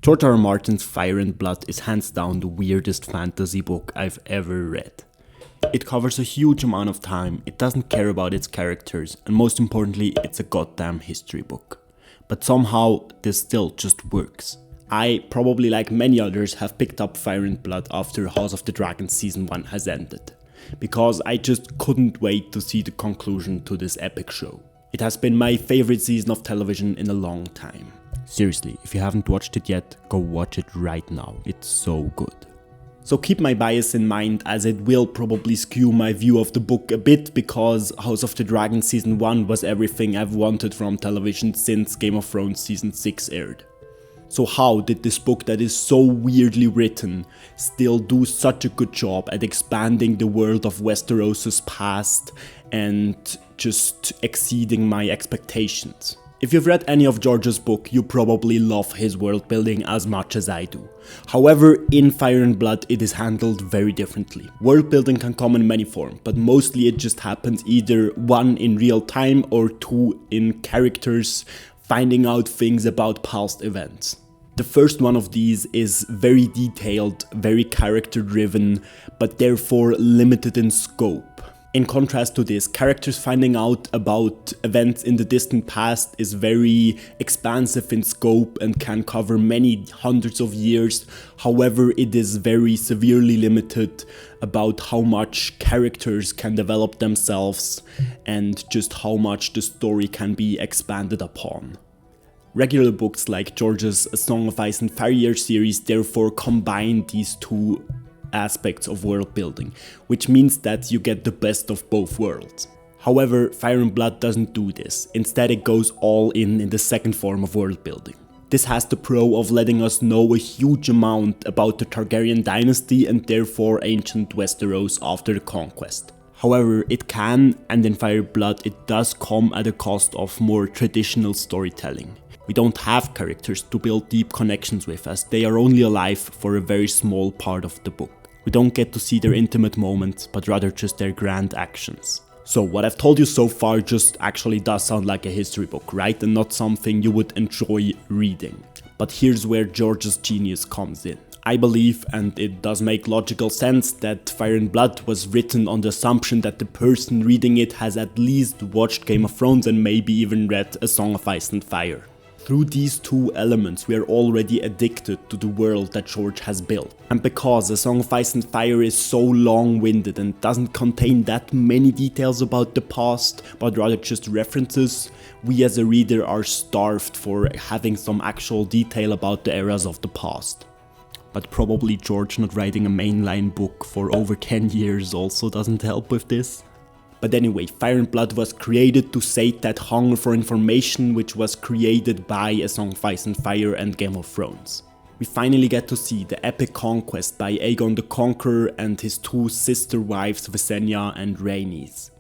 George R. R. Martin's Fire and Blood is hands down the weirdest fantasy book I've ever read. It covers a huge amount of time, it doesn't care about its characters, and most importantly, it's a goddamn history book. But somehow, this still just works. I, probably like many others, have picked up Fire and Blood after House of the Dragon Season 1 has ended, because I just couldn't wait to see the conclusion to this epic show. It has been my favorite season of television in a long time. Seriously, if you haven't watched it yet, go watch it right now, it's so good. So keep my bias in mind, as it will probably skew my view of the book a bit, because House of the Dragon Season 1 was everything I've wanted from television since Game of Thrones Season 6 aired. So how did this book that is so weirdly written still do such a good job at expanding the world of Westeros' past and just exceeding my expectations? If you've read any of George's book, you probably love his world building as much as I do. However, in Fire and Blood it is handled very differently. World building can come in many forms, but mostly it just happens either 1 in real time or 2 in characters finding out things about past events. The first one of these is very detailed, very character driven, but therefore limited in scope. In contrast to this, characters finding out about events in the distant past is very expansive in scope and can cover many hundreds of years. However, it is very severely limited about how much characters can develop themselves and just how much the story can be expanded upon. Regular books like George's A Song of Ice and Fire series therefore combine these two aspects of world building, which means that you get the best of both worlds. However, Fire and Blood doesn't do this. Instead, it goes all in the second form of world building. This has the pro of letting us know a huge amount about the Targaryen dynasty and therefore ancient Westeros after the conquest. However, it can, and in Fire and Blood it does come at a cost of more traditional storytelling. We don't have characters to build deep connections with, as they are only alive for a very small part of the book. We don't get to see their intimate moments, but rather just their grand actions. So what I've told you so far just actually does sound like a history book, right? And not something you would enjoy reading. But here's where George's genius comes in. I believe, and it does make logical sense, that Fire and Blood was written on the assumption that the person reading it has at least watched Game of Thrones and maybe even read A Song of Ice and Fire. Through these two elements, we are already addicted to the world that George has built. And because A Song of Ice and Fire is so long-winded and doesn't contain that many details about the past, but rather just references, we as a reader are starved for having some actual detail about the eras of the past. But probably George not writing a mainline book for over 10 years also doesn't help with this. But anyway, Fire and Blood was created to sate that hunger for information which was created by A Song of Ice and Fire and Game of Thrones. We finally get to see the epic conquest by Aegon the Conqueror and his two sister wives Visenya and Rhaenys.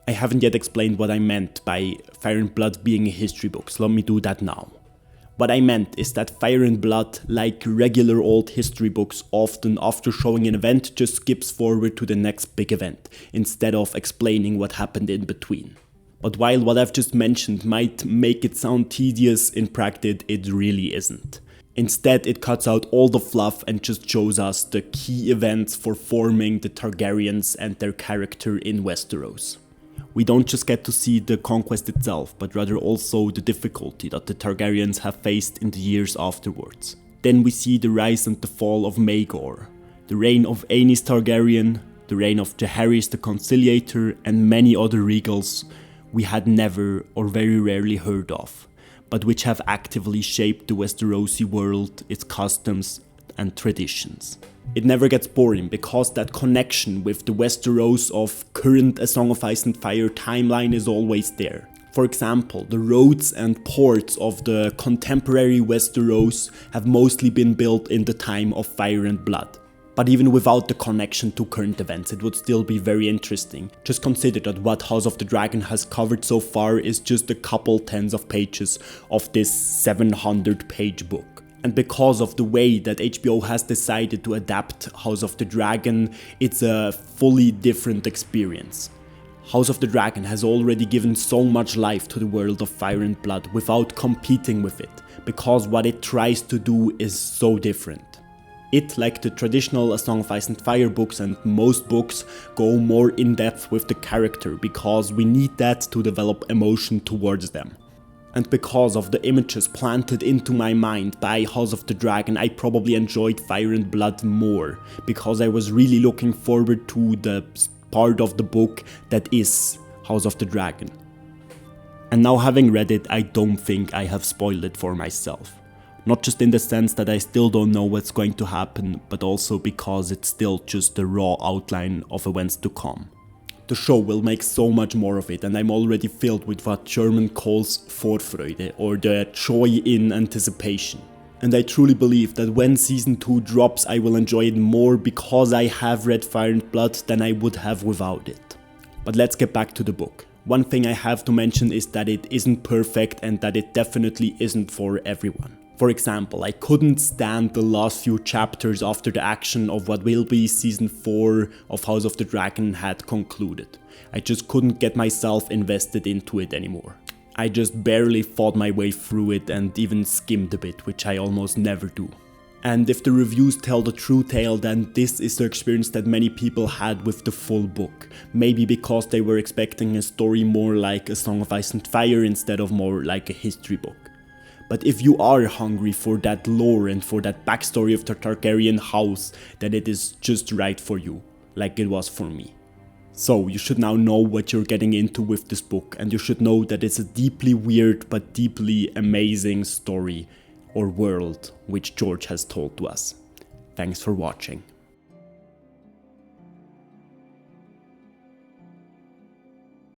I haven't yet explained what I meant by Fire and Blood being a history book, so let me do that now. What I meant is that Fire and Blood, like regular old history books, often after showing an event just skips forward to the next big event, instead of explaining what happened in between. But while what I've just mentioned might make it sound tedious, in practice it really isn't. Instead, it cuts out all the fluff and just shows us the key events for forming the Targaryens and their character in Westeros. We don't just get to see the conquest itself, but rather also the difficulty that the Targaryens have faced in the years afterwards. Then we see the rise and the fall of Maegor, the reign of Aenys Targaryen, the reign of Jaehaerys the Conciliator, and many other regals we had never or very rarely heard of, but which have actively shaped the Westerosi world, its customs and traditions. It never gets boring because that connection with the Westeros of current A Song of Ice and Fire timeline is always there. For example, the roads and ports of the contemporary Westeros have mostly been built in the time of Fire and Blood. But even without the connection to current events, it would still be very interesting. Just consider that what House of the Dragon has covered so far is just a couple tens of pages of this 700-page book. And because of the way that HBO has decided to adapt House of the Dragon, it's a fully different experience. House of the Dragon has already given so much life to the world of Fire and Blood without competing with it, because what it tries to do is so different. It, like the traditional A Song of Ice and Fire books and most books, go more in depth with the character because we need that to develop emotion towards them. And because of the images planted into my mind by House of the Dragon, I probably enjoyed Fire and Blood more, because I was really looking forward to the part of the book that is House of the Dragon. And now having read it, I don't think I have spoiled it for myself. Not just in the sense that I still don't know what's going to happen, but also because it's still just the raw outline of events to come. The show will make so much more of it, and I'm already filled with what German calls Vorfreude, or the joy in anticipation. And I truly believe that when season 2 drops, I will enjoy it more because I have read Fire and Blood than I would have without it. But let's get back to the book. One thing I have to mention is that it isn't perfect and that it definitely isn't for everyone. For example, I couldn't stand the last few chapters after the action of what will be season 4 of House of the Dragon had concluded. I just couldn't get myself invested into it anymore. I just barely fought my way through it and even skimmed a bit, which I almost never do. And if the reviews tell the true tale, then this is the experience that many people had with the full book. Maybe because they were expecting a story more like A Song of Ice and Fire instead of more like a history book. But if you are hungry for that lore and for that backstory of the Targaryen house, then it is just right for you, like it was for me. So you should now know what you're getting into with this book, and you should know that it's a deeply weird but deeply amazing story or world which George has told to us. Thanks for watching.